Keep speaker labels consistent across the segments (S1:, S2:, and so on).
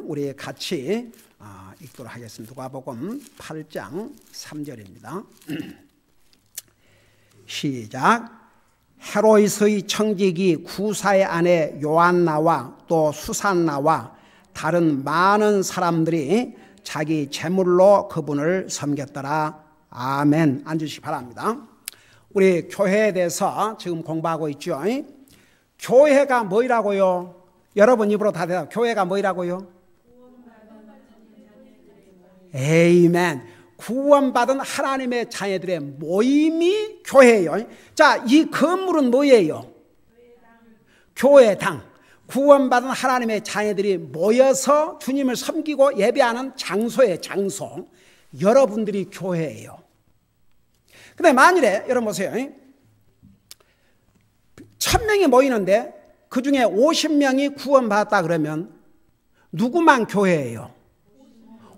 S1: 우리 같이 읽도록 하겠습니다. 누가복음 8장 3절입니다. 시작. 헤로이스의 청지기 구사의 아내 요한나와 또 수산나와 다른 많은 사람들이 자기 재물로 그분을 섬겼더라. 아멘. 앉으시기 바랍니다. 우리 교회에 대해서 지금 공부하고 있죠. 교회가 뭐라고요? 여러분 입으로 다 대답. 교회가 뭐라고요? 에이멘. 구원받은 하나님의 자녀들의 모임이 교회예요. 자, 이 건물은 뭐예요? 교회당. 구원받은 하나님의 자녀들이 모여서 주님을 섬기고 예배하는 장소예요. 장소. 여러분들이 교회예요. 근데 만일에 여러분 보세요. 1000명이 모이는데 그 중에 50명이 구원받았다 그러면 누구만 교회예요?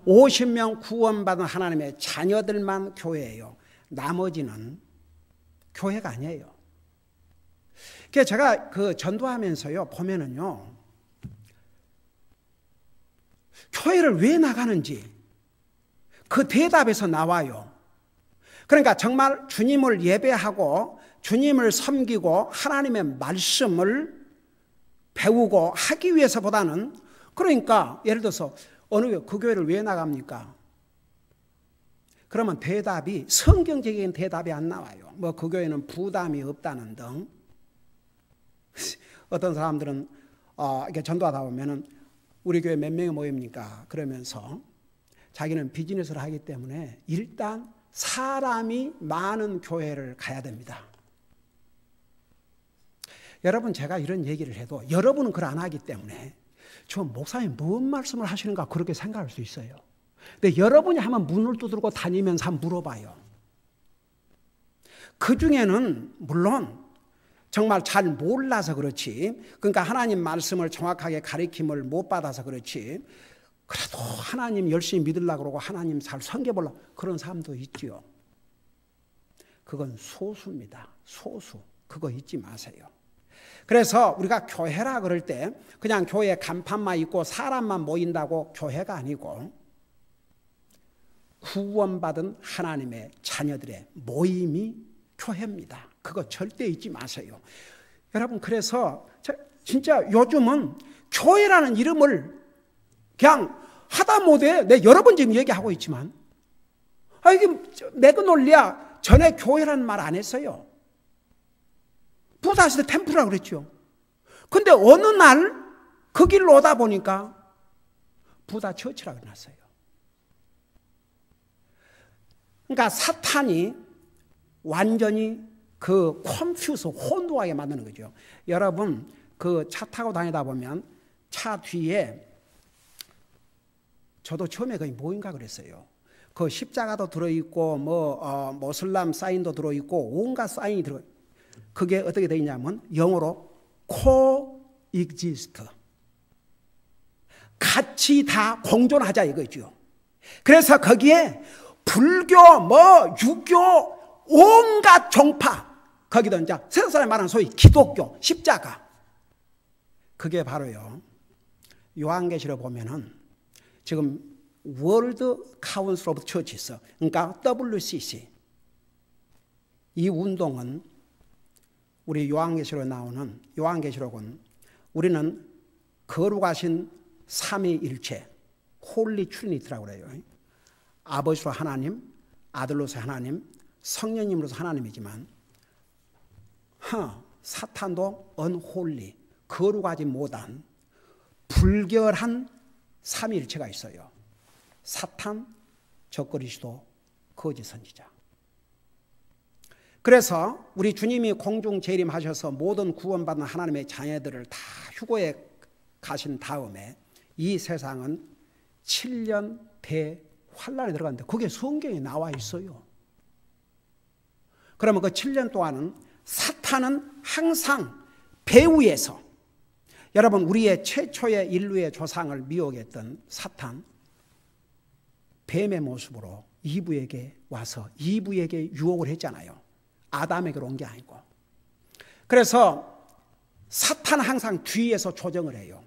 S1: 50명 구원받은 하나님의 자녀들만 교회예요. 나머지는 교회가 아니에요. 그래서 제가 전도하면서요 보면은요, 교회를 왜 나가는지 그 대답에서 나와요. 그러니까 정말 주님을 예배하고 주님을 섬기고 하나님의 말씀을 배우고 하기 위해서보다는, 그러니까 예를 들어서 어느 그 교회를 왜 나갑니까? 그러면 대답이 성경적인 대답이 안 나와요. 뭐 그 교회는 부담이 없다는 등. 어떤 사람들은 이렇게 전도하다 보면은 우리 교회 몇 명이 모입니까? 그러면서 자기는 비즈니스를 하기 때문에 일단 사람이 많은 교회를 가야 됩니다. 여러분, 제가 이런 얘기를 해도 여러분은 그걸 안 하기 때문에 저 목사님 뭔 말씀을 하시는가 그렇게 생각할 수 있어요. 근데 여러분이 한번 문을 두드리고 다니면서 한번 물어봐요. 그 중에는 물론 정말 잘 몰라서 그렇지, 그러니까 하나님 말씀을 정확하게 가르침을 못 받아서 그렇지, 그래도 하나님 열심히 믿으려고 그러고 하나님 잘 섬겨보려고 그런 사람도 있지요. 그건 소수입니다. 소수. 그거 잊지 마세요. 그래서 우리가 교회라 그럴 때 그냥 교회 간판만 있고 사람만 모인다고 교회가 아니고 구원받은 하나님의 자녀들의 모임이 교회입니다. 그거 절대 잊지 마세요. 여러분, 그래서 진짜 요즘은 교회라는 이름을 그냥 하다 못해, 내 여러 번 지금 얘기하고 있지만, 이게 매그놀리아 전에 교회라는 말 안 했어요. 부다 시대 템플이라 그랬죠. 근데 어느 날 그 길로 오다 보니까 부다 처치라고 났어요. 그러니까 사탄이 완전히 그 컴퓨터 혼동하게 만드는 거죠. 여러분, 그 차 타고 다니다 보면 차 뒤에, 저도 처음에 거기 뭐인가 그랬어요. 그 십자가도 들어있고 모슬람 사인도 들어있고 온갖 사인이 들어있고, 그게 어떻게 되어 있냐면 영어로 coexist, 같이 다 공존하자 이거죠. 그래서 거기에 불교, 유교, 온갖 종파, 거기도 이제 세상 사람이 말하는 소위 기독교, 십자가, 그게 바로요, 요한계시록 보면은 지금 월드 카운슬 오브 처치스, 그러니까 WCC, 이 운동은 우리 요한계시록에 나오는, 요한계시록은 우리는 거룩하신 삼위일체, 홀리 트리니티라고 그래요. 아버지로 하나님, 아들로서 하나님, 성령님으로서 하나님이지만 사탄도 언홀리, 거룩하지 못한 불결한 삼위일체가 있어요. 사탄, 적그리스도, 거짓 선지자. 그래서 우리 주님이 공중 재림하셔서 모든 구원받은 하나님의 자녀들을 다 휴거에 가신 다음에 이 세상은 7년 대환란에 들어갔는데 그게 성경에 나와 있어요. 그러면 그 7년 동안은 사탄은 항상 배 위에서, 여러분, 우리의 최초의 인류의 조상을 미혹했던 사탄, 뱀의 모습으로 이브에게 와서 이브에게 유혹을 했잖아요. 아담에게로 온 게 아니고. 그래서 사탄은 항상 뒤에서 조정을 해요.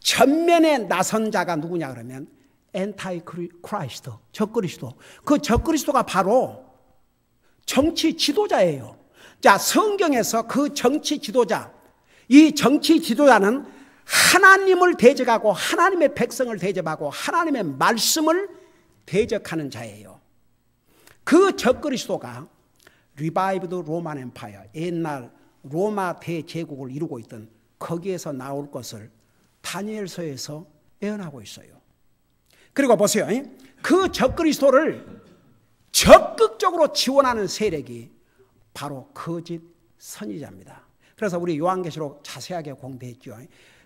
S1: 전면에 나선 자가 누구냐 그러면 엔타이 크라이스트, 적그리스도. 그 적그리스도가 바로 정치 지도자예요. 자, 성경에서 그 정치 지도자, 이 정치 지도자는 하나님을 대적하고 하나님의 백성을 대접하고 하나님의 말씀을 대적하는 자예요. 그 적그리스도가 리바이브드 로만 엠파이어, 옛날 로마 대제국을 이루고 있던 거기에서 나올 것을 다니엘서에서 예언하고 있어요. 그리고 보세요. 그 적그리스도를 적극적으로 지원하는 세력이 바로 거짓 선지자입니다. 그래서 우리 요한계시록 자세하게 공부했죠.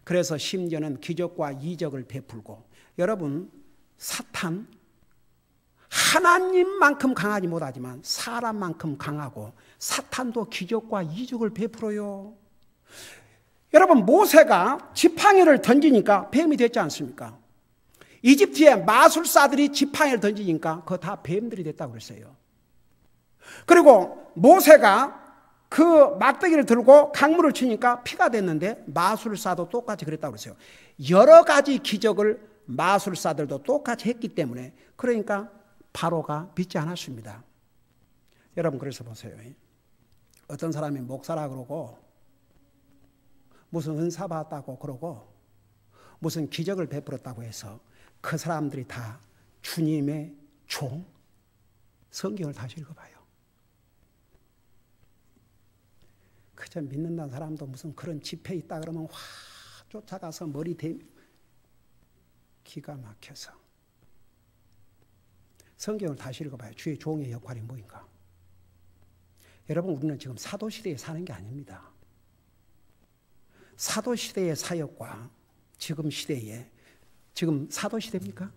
S1: 그래서 심지어는 기적과 이적을 베풀고, 여러분 사탄 하나님만큼 강하지 못하지만 사람만큼 강하고 사탄도 기적과 이적을 베풀어요. 여러분 모세가 지팡이를 던지니까 뱀이 됐지 않습니까? 이집트의 마술사들이 지팡이를 던지니까 그거 다 뱀들이 됐다고 그랬어요. 그리고 모세가 그 막대기를 들고 강물을 치니까 피가 됐는데 마술사도 똑같이 그랬다고 그랬어요. 여러 가지 기적을 마술사들도 똑같이 했기 때문에, 그러니까 바로가 믿지 않았습니다. 여러분 그래서 보세요. 어떤 사람이 목사라 그러고 무슨 은사 받았다고 그러고 무슨 기적을 베풀었다고 해서 그 사람들이 다 주님의 종? 성경을 다시 읽어봐요. 그저 믿는다는 사람도 무슨 그런 집회 있다 그러면 와 쫓아가서 머리 대 기가 막혀서. 성경을 다시 읽어봐요. 주의 종의 역할이 뭐인가? 여러분 우리는 지금 사도시대에 사는 게 아닙니다. 사도시대의 사역과 지금 시대에, 지금 사도시대입니까?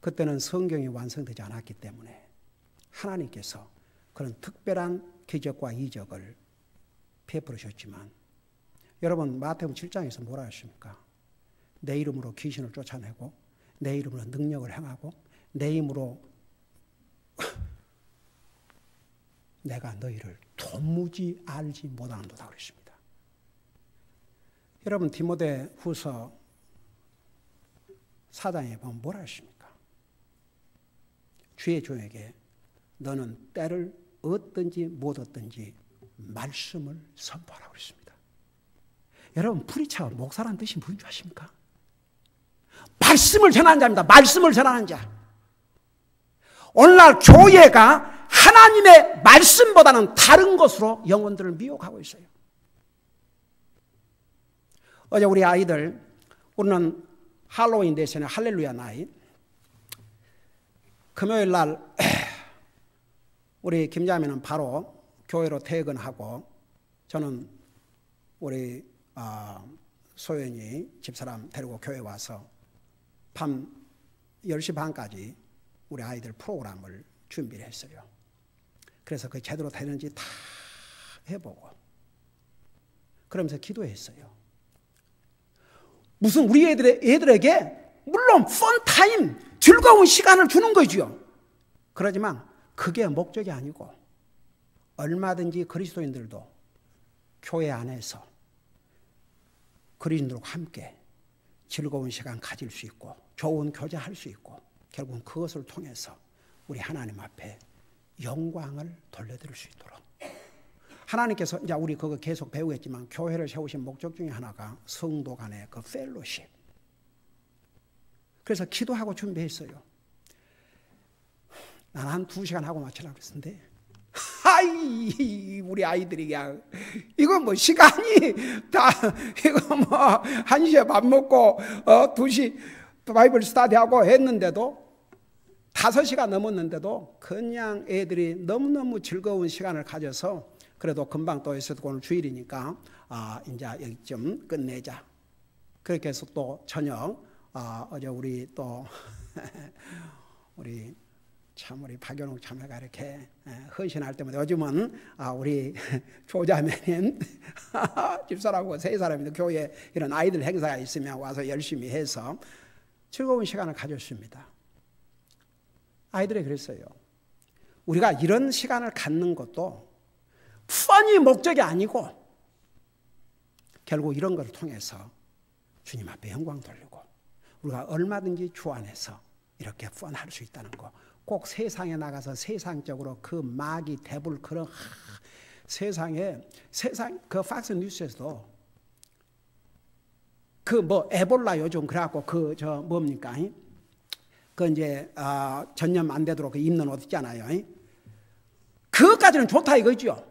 S1: 그때는 성경이 완성되지 않았기 때문에 하나님께서 그런 특별한 기적과 이적을 베풀으셨지만, 여러분 마태복음 7장에서 뭐라 하십니까? 내 이름으로 귀신을 쫓아내고 내 이름으로 능력을 행하고 내 힘으로 내가 너희를 도무지 알지 못하는도다 그랬습니다. 여러분 디모데 후서 4장에 보면 뭐라 하십니까? 주의 종에게 너는 때를 얻든지 못 얻든지 말씀을 선포하라고 그랬습니다. 여러분 프리처, 목사라는 뜻이 무슨 줄 아십니까? 말씀을 전하는 자입니다. 말씀을 전하는 자. 오늘날 교회가 하나님의 말씀보다는 다른 것으로 영혼들을 미혹하고 있어요. 어제 우리 아이들, 우리는 할로윈 대신에 할렐루야 나잇, 금요일 날 우리 김자매는 바로 교회로 퇴근하고 저는 우리 소연이 집사람 데리고 교회 와서 밤 10시 반까지 우리 아이들 프로그램을 준비를 했어요. 그래서 그게 제대로 되는지 다 해보고 그러면서 기도했어요. 무슨 우리 애들에게 물론 펀타임, 즐거운 시간을 주는 거죠. 그러지만 그게 목적이 아니고 얼마든지 그리스도인들도 교회 안에서 그리스도인들과 함께 즐거운 시간 가질 수 있고 좋은 교제할 수 있고 결국은 그것을 통해서 우리 하나님 앞에 영광을 돌려드릴 수 있도록 하나님께서, 이제 우리 그거 계속 배우겠지만 교회를 세우신 목적 중에 하나가 성도 간의 그 펠로십. 그래서 기도하고 준비했어요. 난 한 2시간 하고 마치려고 그랬는데 우리 아이들이 그냥 이거 뭐 시간이 다 이거 뭐 1시에 밥 먹고 2시 바이블 스터디하고 했는데도 5시간 넘었는데도 그냥 애들이 너무너무 즐거운 시간을 가져서 그래도 금방 또 있어도 오늘 주일이니까 이제 여기쯤 끝내자. 그렇게 해서 또 저녁 어제 우리 또 우리 참 우리 박연옥 참회가 이렇게 헌신할 때마다 요즘은 우리 조자매님 집사람하고 3사람인데 교회에 이런 아이들 행사가 있으면 와서 열심히 해서 즐거운 시간을 가졌습니다. 아이들이 그랬어요. 우리가 이런 시간을 갖는 것도 펀이 목적이 아니고 결국 이런 걸 통해서 주님 앞에 영광 돌리고 우리가 얼마든지 주 안에서 이렇게 뻔할 수 있다는 거. 꼭 세상에 나가서 세상적으로 그 마귀 대불 그런 세상 그 팍스 뉴스에서도 그 뭐 에볼라 요즘 그래갖고 그 저 뭡니까? 그 이제 전염 안 되도록 그 입는 옷 있잖아요. 그것까지는 좋다 이거죠.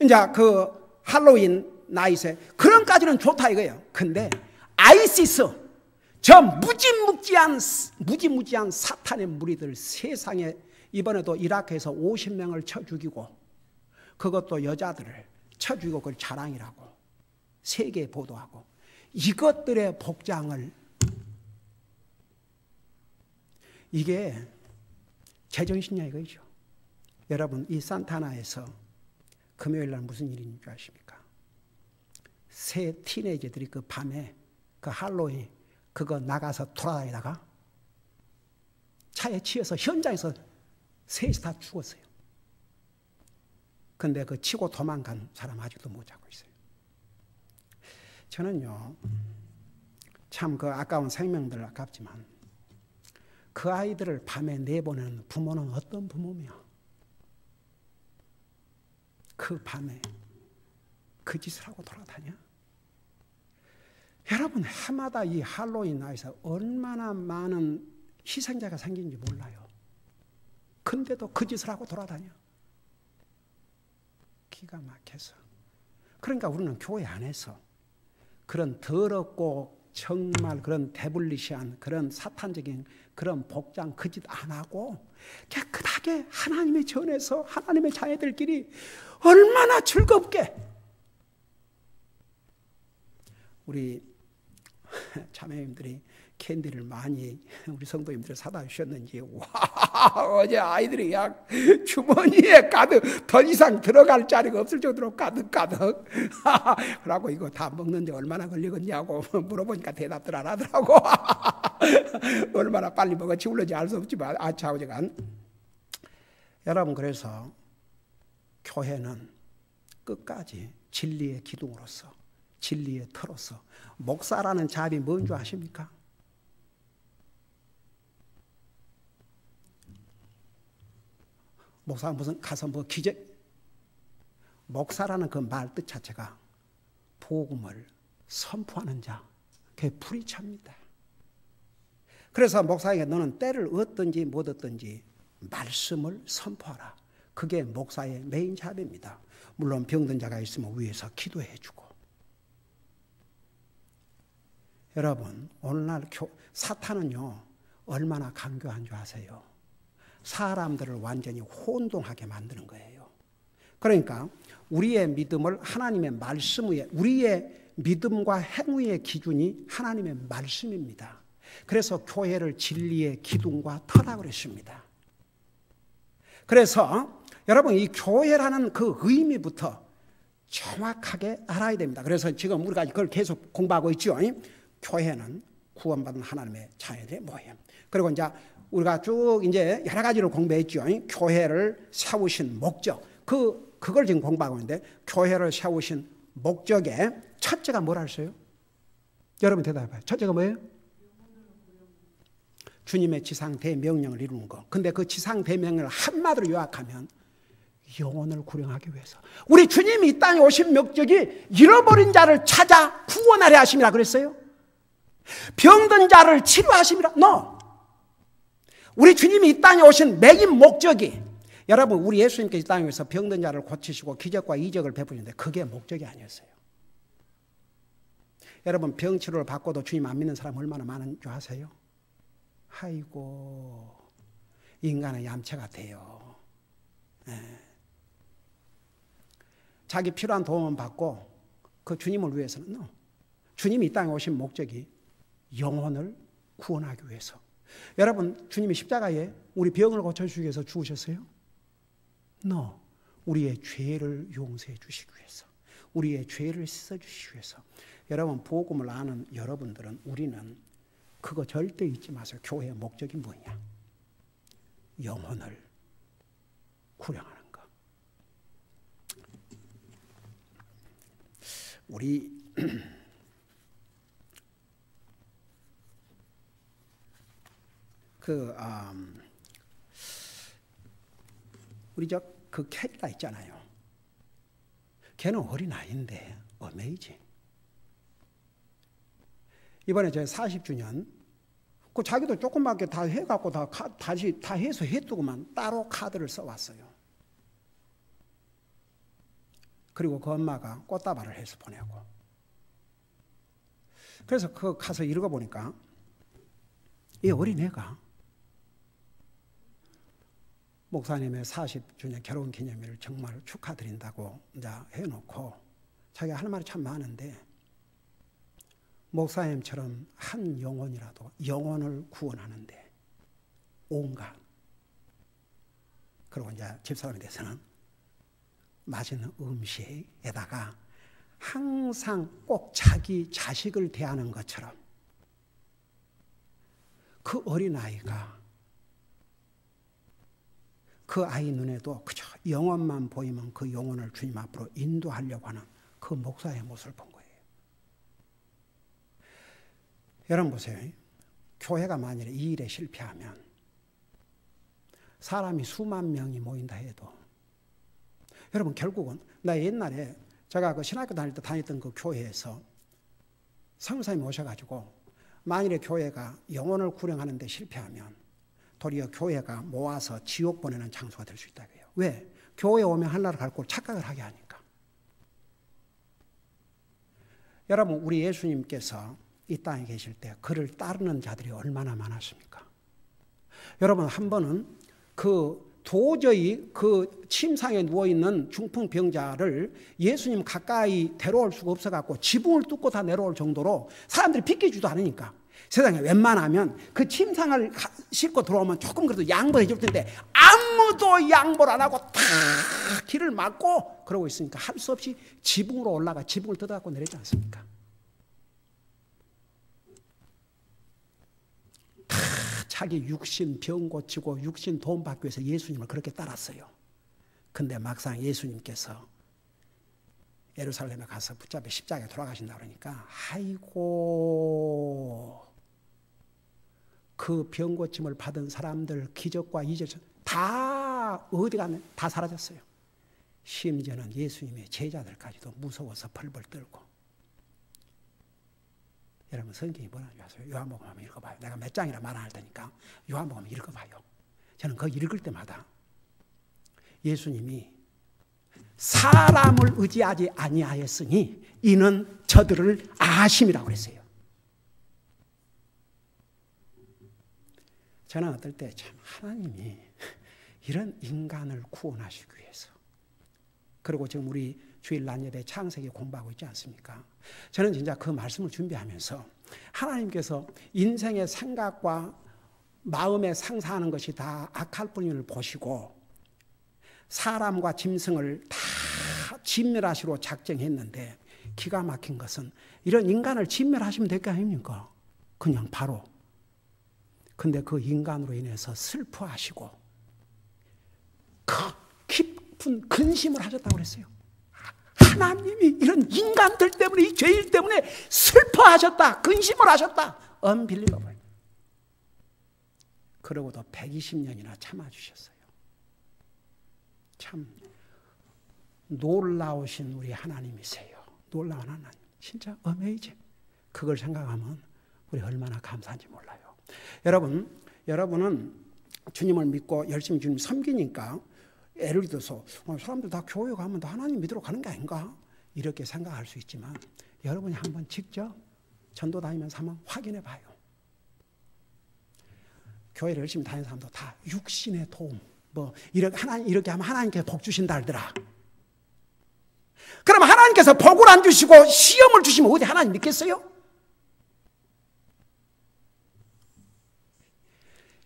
S1: 이제 그 할로윈 나이트에 그런까지는 좋다 이거예요. 근데 아이시스 저 무지무지한 사탄의 무리들 세상에 이번에도 이라크에서 50명을 쳐 죽이고 그것도 여자들을 쳐 죽이고 그걸 자랑이라고 세계에 보도하고 이것들의 복장을 이게 제정신이야 이거죠. 여러분 이 산타나에서 금요일 날 무슨 일이 있는 줄 아십니까? 새 티네이저들이 그 밤에 그 할로윈 그거 나가서 돌아다니다가 차에 치여서 현장에서 셋이 다 죽었어요. 근데 그 치고 도망간 사람 아직도 못 잡고 있어요. 저는요 참 그 아까운 생명들 아깝지만 그 아이들을 밤에 내보내는 부모는 어떤 부모며 그 밤에 그 짓을 하고 돌아다녀? 여러분 해마다 이 할로윈 나이트에서 얼마나 많은 희생자가 생기는지 몰라요. 근데도 그 짓을 하고 돌아다녀. 기가 막혀서. 그러니까 우리는 교회 안에서 그런 더럽고 정말 그런 데블리시한 그런 사탄적인 그런 복장 그 짓 안 하고 깨끗하게 하나님의 전에서 하나님의 자녀들끼리 얼마나 즐겁게 우리 자매님들이 캔디를 많이 우리 성도님들이 사다 주셨는지 와 어제 아이들이 그냥 주머니에 가득 더 이상 들어갈 자리가 없을 정도로 가득 그러고 이거 다 먹는데 얼마나 걸리겠냐고 물어보니까 대답들 안 하더라고. 얼마나 빨리 먹었지 울는지 알 수 없지만 아차오지간 여러분 그래서 교회는 끝까지 진리의 기둥으로서 진리의 터로서 목사라는 잡이 뭔 줄 아십니까? 목사 무슨 가서 뭐 기적 목사라는 그 말 뜻 자체가 복음을 선포하는 자, 그게 프리처입니다. 그래서 목사에게 너는 때를 얻든지 못 얻든지 말씀을 선포하라. 그게 목사의 메인 잡입니다. 물론 병든 자가 있으면 위에서 기도해 주고. 여러분 오늘날 사탄은요 얼마나 강교한 줄 아세요? 사람들을 완전히 혼동하게 만드는 거예요. 그러니까 우리의 믿음을 하나님의 말씀 위에 우리의 믿음과 행위의 기준이 하나님의 말씀입니다. 그래서 교회를 진리의 기둥과 터라 그랬습니다. 그래서 여러분 이 교회라는 그 의미부터 정확하게 알아야 됩니다. 그래서 지금 우리가 그걸 계속 공부하고 있죠. 교회는 구원받은 하나님의 자녀들의 모임. 그리고 이제 우리가 쭉 이제 여러 가지를 공부했죠. 교회를 세우신 목적. 그걸 지금 공부하고 있는데 교회를 세우신 목적의 첫째가 뭐라 했어요? 여러분 대답해봐요. 첫째가 뭐예요? 주님의 지상 대명령을 이루는 거. 근데 그 지상 대명령을 한마디로 요약하면 영혼을 구령하기 위해서. 우리 주님이 이 땅에 오신 목적이 잃어버린 자를 찾아 구원하려 하심이라 그랬어요. 병든 자를 치료하심이라. No. 우리 주님이 이 땅에 오신 메인 목적이 여러분 우리 예수님께서 이 땅에 오셔서 병든 자를 고치시고 기적과 이적을 베푸시는데 그게 목적이 아니었어요. 여러분 병 치료를 받고도 주님 안 믿는 사람 얼마나 많은 줄 아세요? 아이고 인간의 얌체 같아요. 네. 자기 필요한 도움은 받고 그 주님을 위해서는 no. 주님이 이 땅에 오신 목적이 영혼을 구원하기 위해서. 여러분 주님이 십자가에 우리 병을 고쳐주시기 위해서 죽으셨어요? No. 우리의 죄를 용서해 주시기 위해서. 우리의 죄를 씻어주시기 위해서. 여러분 복음을 아는 여러분들은 우리는 그거 절대 잊지 마세요. 교회의 목적이 뭐냐? 영혼을 구령하는 거. 우리 우리 그 캐리라 있잖아요. 걔는 어린아이인데 어메이징. 이번에 제 40주년 그 자기도 조그맣게 다 해갖고 다시 다 해서 해두고만 따로 카드를 써왔어요. 그리고 그 엄마가 꽃다발을 해서 보내고. 그래서 그 가서 읽어보니까 이 어린애가 목사님의 40주년 결혼 기념일을 정말 축하드린다고 이제 해놓고 자기가 할 말이 참 많은데 목사님처럼 한 영혼이라도 영혼을 구원하는데 온갖 그리고 이제 집사람에 대해서는 맛있는 음식에다가 항상 꼭 자기 자식을 대하는 것처럼 그 어린아이가 그 아이 눈에도 그저 영혼만 보이면 그 영혼을 주님 앞으로 인도하려고 하는 그 목사의 모습을 본 거예요. 여러분 보세요. 교회가 만일에 이 일에 실패하면 사람이 수만 명이 모인다 해도 여러분 결국은 나 옛날에 제가 그 신학교 다닐 때 다녔던 그 교회에서 성사님이 오셔가지고 만일에 교회가 영혼을 구령하는 데 실패하면 도리어 교회가 모아서 지옥 보내는 장소가 될 수 있다고 해요. 왜? 교회 오면 하나를 갖고 착각을 하게 하니까. 여러분 우리 예수님께서 이 땅에 계실 때 그를 따르는 자들이 얼마나 많았습니까? 여러분 한 번은 도저히 그 침상에 누워있는 중풍병자를 예수님 가까이 데려올 수가 없어갖고 지붕을 뚫고 다 내려올 정도로 사람들이 비켜주지도 않으니까 세상에 웬만하면 그 침상을 싣고 들어오면 조금 그래도 양보해 줄 텐데 아무도 양보를 안 하고 다 길을 막고 그러고 있으니까 할 수 없이 지붕으로 올라가 지붕을 뜯어갖고 내리지 않습니까? 다 자기 육신 병 고치고 육신 도움 받기 위해서 예수님을 그렇게 따랐어요. 근데 막상 예수님께서 예루살렘에 가서 붙잡혀 십자가에 돌아가신다 그러니까 아이고 그 병 고침을 받은 사람들 기적과 이적 다 어디 가면 다 사라졌어요. 심지어는 예수님의 제자들까지도 무서워서 벌벌 떨고. 여러분 성경이 뭐라는지 아세요? 요한복음 한번 읽어봐요. 내가 몇 장이라 말 안 할 테니까 요한복음 읽어봐요. 저는 그거 읽을 때마다 예수님이 사람을 의지하지 아니하였으니 이는 저들을 아심이라고 그랬어요. 저는 어떨 때 참 하나님이 이런 인간을 구원하시기 위해서 그리고 지금 우리 주일 낮예배 창세기 공부하고 있지 않습니까? 저는 진짜 그 말씀을 준비하면서 하나님께서 인생의 생각과 마음에 상상하는 것이 다 악할 뿐임을 보시고 사람과 짐승을 다 진멸하시로 작정했는데 기가 막힌 것은 이런 인간을 진멸하시면 될 거 아닙니까? 그냥 바로. 근데 그 인간으로 인해서 슬퍼하시고 그 깊은 근심을 하셨다고 그랬어요. 하나님이 이런 인간들 때문에 이 죄일 때문에 슬퍼하셨다. 근심을 하셨다. unbelievable. 그러고도 120년이나 참아주셨어요. 참 놀라우신 우리 하나님이세요. 놀라운 하나님. 진짜 어메이징. 그걸 생각하면 우리 얼마나 감사한지 몰라요. 여러분은 주님을 믿고 열심히 주님 섬기니까 예를 들어서 사람들 다 교회 가면 다 하나님 믿으러 가는 게 아닌가 이렇게 생각할 수 있지만 여러분이 한번 직접 전도 다니면서 한번 확인해 봐요. 교회를 열심히 다니는 사람도 다 육신의 도움 이렇게 하면 하나님께서 복 주신다 하더라. 그럼 하나님께서 복을 안 주시고 시험을 주시면 어디 하나님 믿겠어요?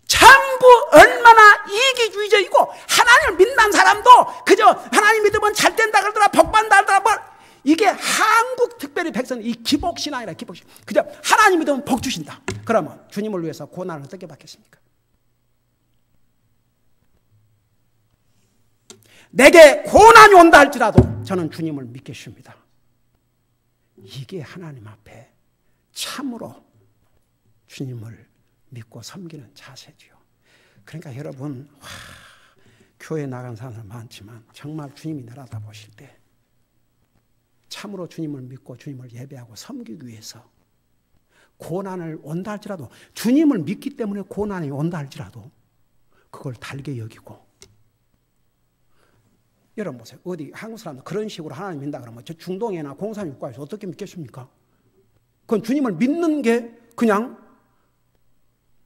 S1: 전부 얼마나 이기주의적이고 하나님을 믿는 사람도 그저 하나님 믿으면 잘 된다 그러더라 복받는다 그러더라 이게 한국 특별히 백성 이 기복신앙이라 기복신 그저 하나님 믿으면 복 주신다. 그러면 주님을 위해서 고난을 어떻게 받겠습니까? 내게 고난이 온다 할지라도 저는 주님을 믿겠습니다. 이게 하나님 앞에 참으로 주님을 믿고 섬기는 자세죠. 그러니까 여러분, 교회 나간 사람들 많지만 정말 주님이 내려다보실 때 참으로 주님을 믿고 주님을 예배하고 섬기기 위해서 고난을 온다 할지라도, 주님을 믿기 때문에 고난이 온다 할지라도 그걸 달게 여기고. 여러분 보세요. 어디 한국 사람들 그런 식으로 하나님 믿는다 그러면 저 중동이나 공산국가에서 어떻게 믿겠습니까? 그건 주님을 믿는 게 그냥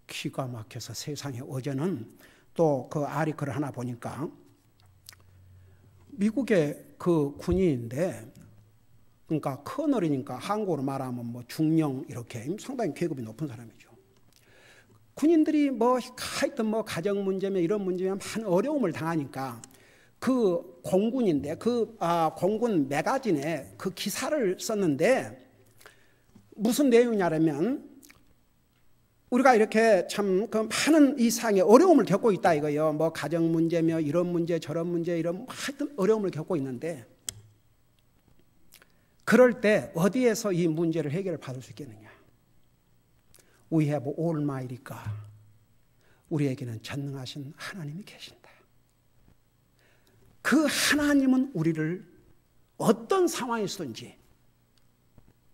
S1: 기가 막혀서 세상에. 어제는 또 그 아리크를 하나 보니까 미국의 그 군인인데, 그러니까 커널이니까 한국으로 말하면 뭐 중령 이렇게 상당히 계급이 높은 사람이죠. 군인들이 뭐 하여튼 뭐 가정 문제며 이런 문제면 많은 어려움을 당하니까 그 공군인데 그 공군 매거진에 그 기사를 썼는데 무슨 내용이냐면, 우리가 이렇게 참 그 많은 이상의 어려움을 겪고 있다 이거예요. 뭐 가정 문제며 이런 문제 저런 문제 이런 하여튼 어려움을 겪고 있는데, 그럴 때 어디에서 이 문제를 해결을 받을 수 있겠느냐? We have Almighty God. 우리에게는 전능하신 하나님이 계신다. 그 하나님은 우리를 어떤 상황에서든지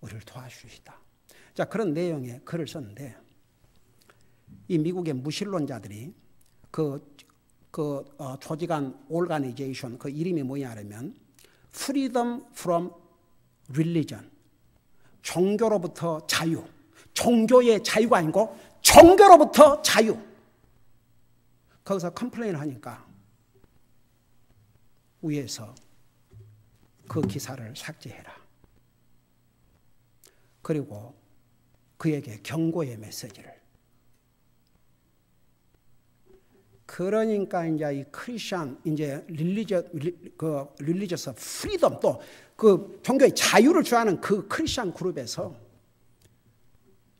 S1: 우리를 도와줄 수 있다. 자, 그런 내용의 글을 썼는데, 이 미국의 무신론자들이 조직한 오르가니제이션 그 이름이 뭐냐면 Freedom from Religion, 종교로부터 자유. 종교의 자유가 아니고 종교로부터 자유. 거기서 컴플레인을 하니까 위에서 그 기사를 삭제해라. 그리고 그에게 경고의 메시지를. 그러니까 이제 이 크리스천 이제 릴리저스 프리덤, 또 그 종교의 자유를 주하는 그 크리스천 그룹에서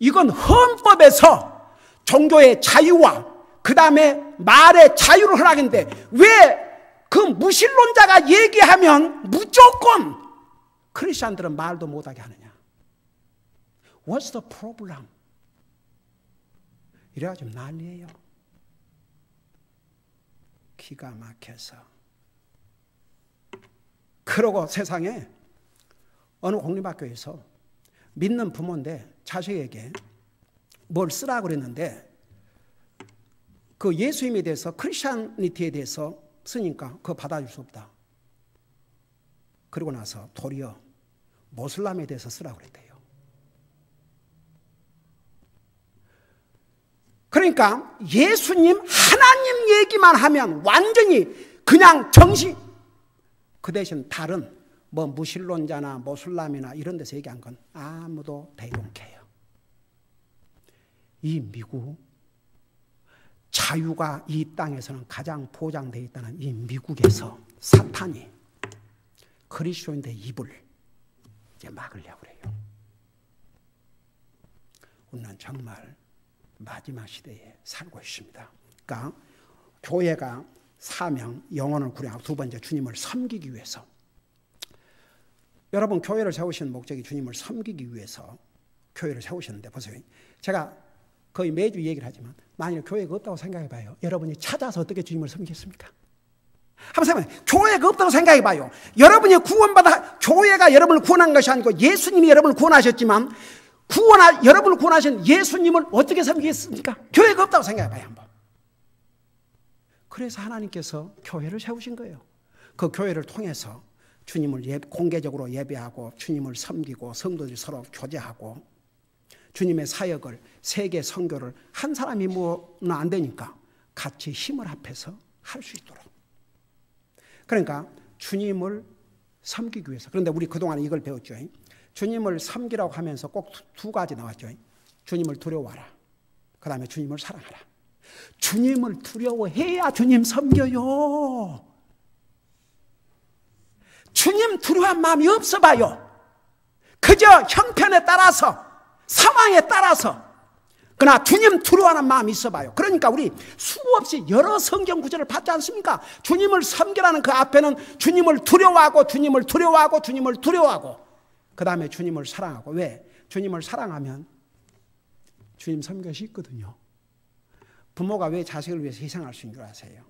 S1: 이건 헌법에서 종교의 자유와 그 다음에 말의 자유를 허락했는데 왜 그 무신론자가 얘기하면 무조건 크리스천들은 말도 못하게 하느냐? What's the problem? 이래가지고 난리예요. 기가 막혀서. 그러고 세상에 어느 공립학교에서 믿는 부모인데 자식에게 뭘 쓰라고 그랬는데 그 예수님에 대해서, 크리스찬니티에 대해서 쓰니까 그거 받아줄 수 없다. 그리고 나서 도리어 모슬람에 대해서 쓰라고 그랬대요. 그러니까 예수님, 하나님 얘기만 하면 완전히 그냥 정신. 그 대신 다른 뭐 무신론자나 모슬람이나 이런 데서 얘기한 건 아무도 대동해요. 이 미국, 자유가 이 땅에서는 가장 보장되어 있다는 이 미국에서 사탄이 그리스도인의 입을 이제 막으려고 그래요. 우리는 정말 마지막 시대에 살고 있습니다. 그러니까 교회가 사명, 영혼을 구량하고 두 번째 주님을 섬기기 위해서. 여러분, 교회를 세우신 목적이 주님을 섬기기 위해서 교회를 세우셨는데 보세요. 제가 거의 매주 얘기를 하지만 만일 교회가 없다고 생각해봐요. 여러분이 찾아서 어떻게 주님을 섬기겠습니까? 한번 생각해봐요. 교회가 없다고 생각해봐요. 여러분이 구원받아, 교회가 여러분을 구원한 것이 아니고 예수님이 여러분을 구원하셨지만 여러분을 구원하신 예수님을 어떻게 섬기겠습니까? 교회가 없다고 생각해봐요. 한번. 그래서 하나님께서 교회를 세우신 거예요. 그 교회를 통해서 주님을 공개적으로 예배하고 주님을 섬기고 성도들이 서로 교제하고 주님의 사역을, 세계 선교를 한 사람이 뭐는 안 되니까 같이 힘을 합해서 할 수 있도록. 그러니까 주님을 섬기기 위해서. 그런데 우리 그동안 이걸 배웠죠. 주님을 섬기라고 하면서 꼭 두 가지 나왔죠. 주님을 두려워하라. 그 다음에 주님을 사랑하라. 주님을 두려워해야 주님 섬겨요. 주님 두려워한 마음이 없어 봐요. 그저 형편에 따라서, 상황에 따라서. 그러나 주님 두려워하는 마음이 있어 봐요. 그러니까 우리 수없이 여러 성경 구절을 봤지 않습니까? 주님을 섬기라는 그 앞에는 주님을 두려워하고 주님을 두려워하고 주님을 두려워하고 그 다음에 주님을 사랑하고. 왜? 주님을 사랑하면 주님 섬길 수 있거든요. 부모가 왜 자식을 위해서 희생할 수 있는 줄 아세요?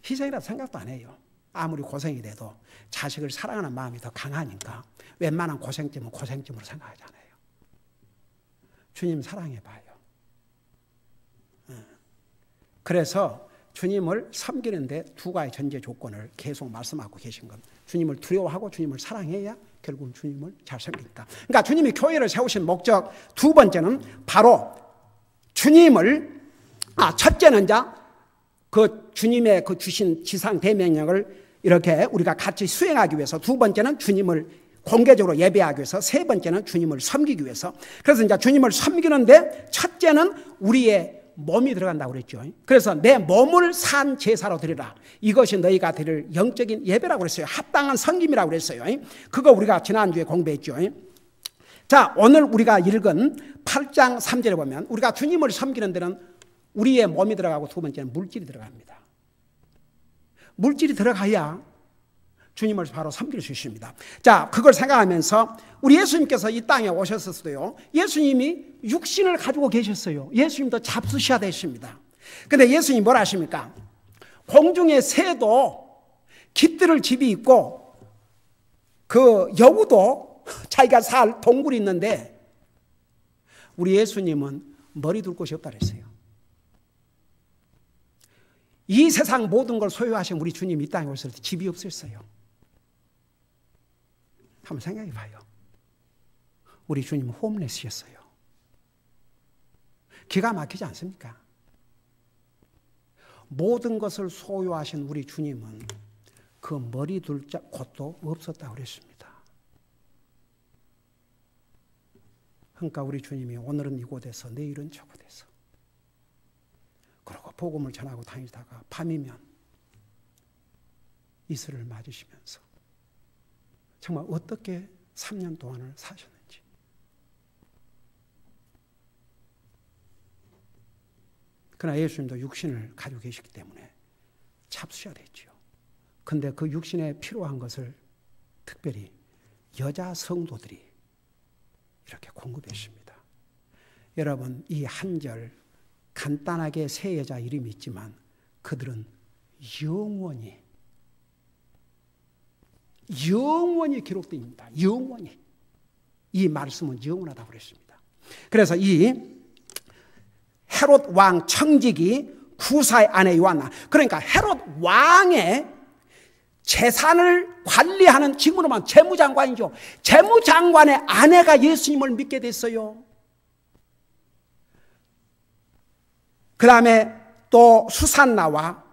S1: 희생이라도 생각도 안 해요. 아무리 고생이 돼도 자식을 사랑하는 마음이 더 강하니까 웬만한 고생점은 고생점으로 생각하잖아요. 주님 사랑해봐요. 그래서 주님을 섬기는데 두 가지 전제 조건을 계속 말씀하고 계신 건 주님을 두려워하고 주님을 사랑해야 결국 주님을 잘 섬기니까. 그러니까 주님이 교회를 세우신 목적 두 번째는 바로 주님을 첫째는 그 주님의 그 주신 지상 대명령을 이렇게 우리가 같이 수행하기 위해서, 두 번째는 주님을 공개적으로 예배하기 위해서, 세 번째는 주님을 섬기기 위해서. 그래서 이제 주님을 섬기는데 첫째는 우리의 몸이 들어간다고 그랬죠. 그래서 내 몸을 산 제사로 드리라. 이것이 너희가 드릴 영적인 예배라고 그랬어요. 합당한 섬김이라고 그랬어요. 그거 우리가 지난주에 공부했죠. 자, 오늘 우리가 읽은 8장 3절에 보면 우리가 주님을 섬기는 데는 우리의 몸이 들어가고 두 번째는 물질이 들어갑니다. 물질이 들어가야 주님을 바로 섬길 수 있습니다. 자, 그걸 생각하면서 우리 예수님께서 이 땅에 오셨을 때요, 예수님이 육신을 가지고 계셨어요. 예수님도 잡수셔야 되십니다. 근데 예수님이 뭐라 하십니까? 공중의 새도 깃들을 집이 있고 그 여우도 자기가 살 동굴이 있는데 우리 예수님은 머리 둘 곳이 없다 그랬어요. 이 세상 모든 걸 소유하신 우리 주님이 이 땅에 오셨을 때 집이 없었어요. 한번 생각해 봐요. 우리 주님은 홈레스였어요. 기가 막히지 않습니까? 모든 것을 소유하신 우리 주님은 그 머리 둘 곳도 없었다고 그랬습니다. 그러니까 우리 주님이 오늘은 이곳에서 내일은 저곳에서, 그리고 복음을 전하고 다니다가 밤이면 이슬을 맞으시면서 정말 어떻게 3년 동안을 사셨는지. 그러나 예수님도 육신을 가지고 계시기 때문에 잡수셔야 되죠. 근데 그 육신에 필요한 것을 특별히 여자 성도들이 이렇게 공급했습니다. 여러분, 이 한 절 간단하게 세 여자 이름이 있지만 그들은 영원히 기록됩니다. 영원히. 이 말씀은 영원하다고 그랬습니다. 그래서 이 헤롯 왕 청직이 구사의 아내 요한나, 그러니까 헤롯 왕의 재산을 관리하는 직무로만 재무장관이죠. 재무장관의 아내가 예수님을 믿게 됐어요. 그 다음에 또 수산나와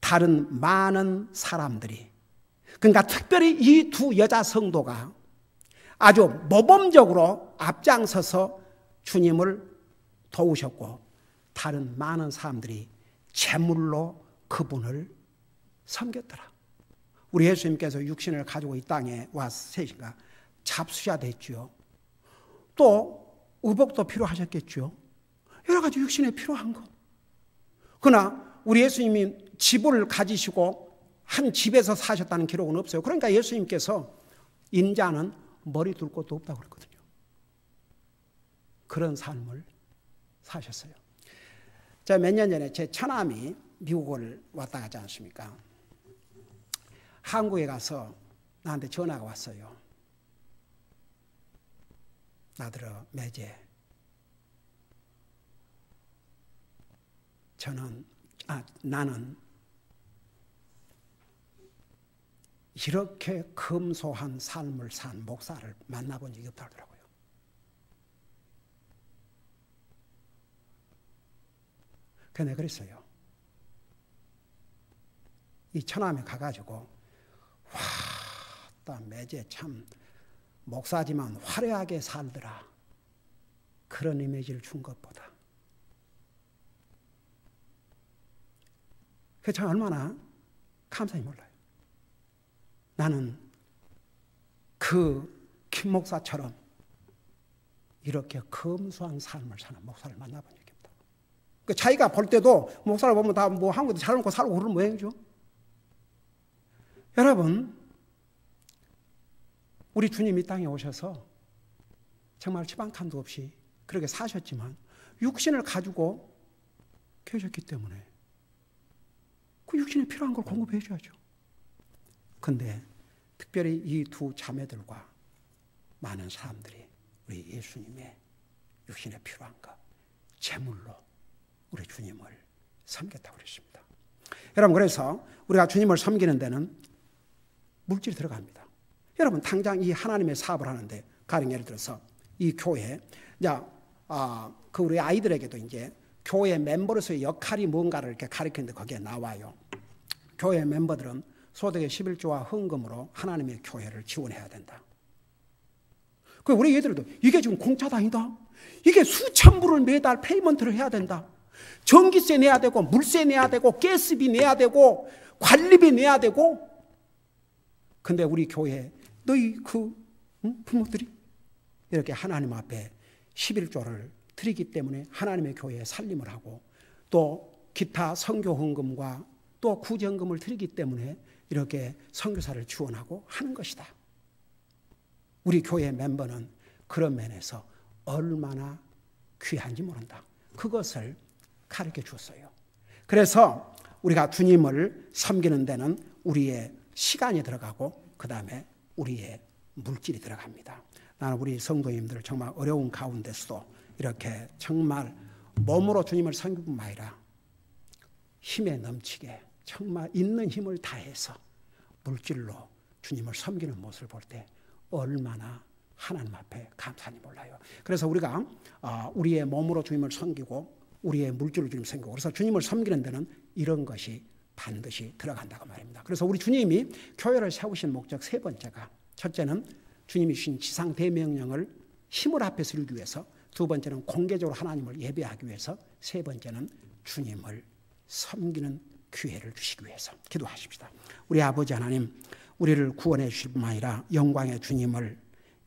S1: 다른 많은 사람들이, 그러니까 특별히 이 두 여자 성도가 아주 모범적으로 앞장서서 주님을 도우셨고, 다른 많은 사람들이 제물로 그분을 섬겼더라. 우리 예수님께서 육신을 가지고 이 땅에 왔으니까 잡수셔야 됐죠. 또 의복도 필요하셨겠죠. 여러 가지 육신에 필요한 것. 그러나 우리 예수님이 집을 가지시고 한 집에서 사셨다는 기록은 없어요. 그러니까 예수님께서 인자는 머리 둘 곳도 없다고 그랬거든요. 그런 삶을 사셨어요. 제가 몇 년 전에 제 처남이 미국을 왔다 가지 않습니까? 한국에 가서 나한테 전화가 왔어요. 나들어 매제. 나는 이렇게 검소한 삶을 산 목사를 만나본 적이 없다고 하더라고요. 그래서 내가 그랬어요. 이 처남에 가가지고 와, 나 매제 참 목사지만 화려하게 살더라. 그런 이미지를 준 것보다. 그래서 참 얼마나 감사히 몰라요. 나는 그 김 목사처럼 이렇게 검소한 삶을 사는 목사를 만나본 적이 없다. 그 자기가 볼 때도 목사를 보면 다 뭐 한국에도 잘 먹고 살고 그런 모양이죠. 여러분, 우리 주님이 이 땅에 오셔서 정말 지방탄도 없이 그렇게 사셨지만 육신을 가지고 계셨기 때문에 그 육신에 필요한 걸 공급해 줘야죠. 근데 특별히 이 두 자매들과 많은 사람들이 우리 예수님의 육신에 필요한 것, 제물로 우리 주님을 섬겼다고 그랬습니다. 여러분, 그래서 우리가 주님을 섬기는 데는 물질이 들어갑니다. 여러분, 당장 이 하나님의 사업을 하는데, 가령 예를 들어서 이 교회, 그 우리 아이들에게도 이제 교회 멤버로서의 역할이 뭔가를 이렇게 가르치는데 거기에 나와요. 교회 멤버들은 소득의 11조와 헌금으로 하나님의 교회를 지원해야 된다. 그 우리 애들도 이게 지금 공짜도 아니다. 이게 수천 불을 매달 페이먼트를 해야 된다. 전기세 내야 되고 물세 내야 되고 가스비 내야 되고 관리비 내야 되고. 근데 우리 교회 너희 부모들이 이렇게 하나님 앞에 11조를 드리기 때문에 하나님의 교회에 살림을 하고 또 기타 선교 헌금과 또 구제헌금을 드리기 때문에 이렇게 선교사를 지원하고 하는 것이다. 우리 교회 멤버는 그런 면에서 얼마나 귀한지 모른다. 그것을 가르쳐 주었어요. 그래서 우리가 주님을 섬기는 데는 우리의 시간이 들어가고 그 다음에 우리의 물질이 들어갑니다. 나는 우리 성도님들 정말 어려운 가운데서도 이렇게 정말 몸으로 주님을 섬기는 뿐만 아니라 힘에 넘치게 정말 있는 힘을 다해서 물질로 주님을 섬기는 모습을 볼 때 얼마나 하나님 앞에 감사한지 몰라요. 그래서 우리가 우리의 몸으로 주님을 섬기고 우리의 물질로 주님을 섬기고, 그래서 주님을 섬기는 데는 이런 것이 반드시 들어간다고 말입니다. 그래서 우리 주님이 교회를 세우신 목적 세 번째가, 첫째는 주님이 주신 지상 대명령을 힘을 앞에서 이루기 위해서, 두 번째는 공개적으로 하나님을 예배하기 위해서, 세 번째는 주님을 섬기는 기회를 주시기 위해서. 기도하십시다. 우리 아버지 하나님, 우리를 구원해 주실 뿐만 아니라 영광의 주님을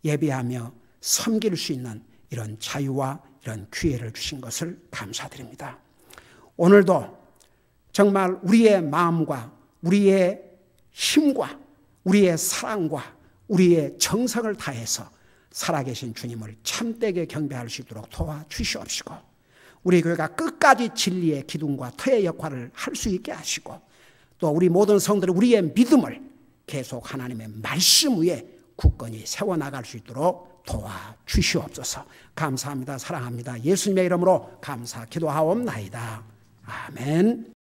S1: 예배하며 섬길 수 있는 이런 자유와 이런 기회를 주신 것을 감사드립니다. 오늘도 정말 우리의 마음과 우리의 힘과 우리의 사랑과 우리의 정성을 다해서 살아계신 주님을 참되게 경배할 수 있도록 도와주시옵시고, 우리 교회가 끝까지 진리의 기둥과 터의 역할을 할 수 있게 하시고, 또 우리 모든 성도들이 우리의 믿음을 계속 하나님의 말씀 위에 굳건히 세워나갈 수 있도록 도와주시옵소서. 감사합니다. 사랑합니다. 예수님의 이름으로 감사 기도하옵나이다. 아멘.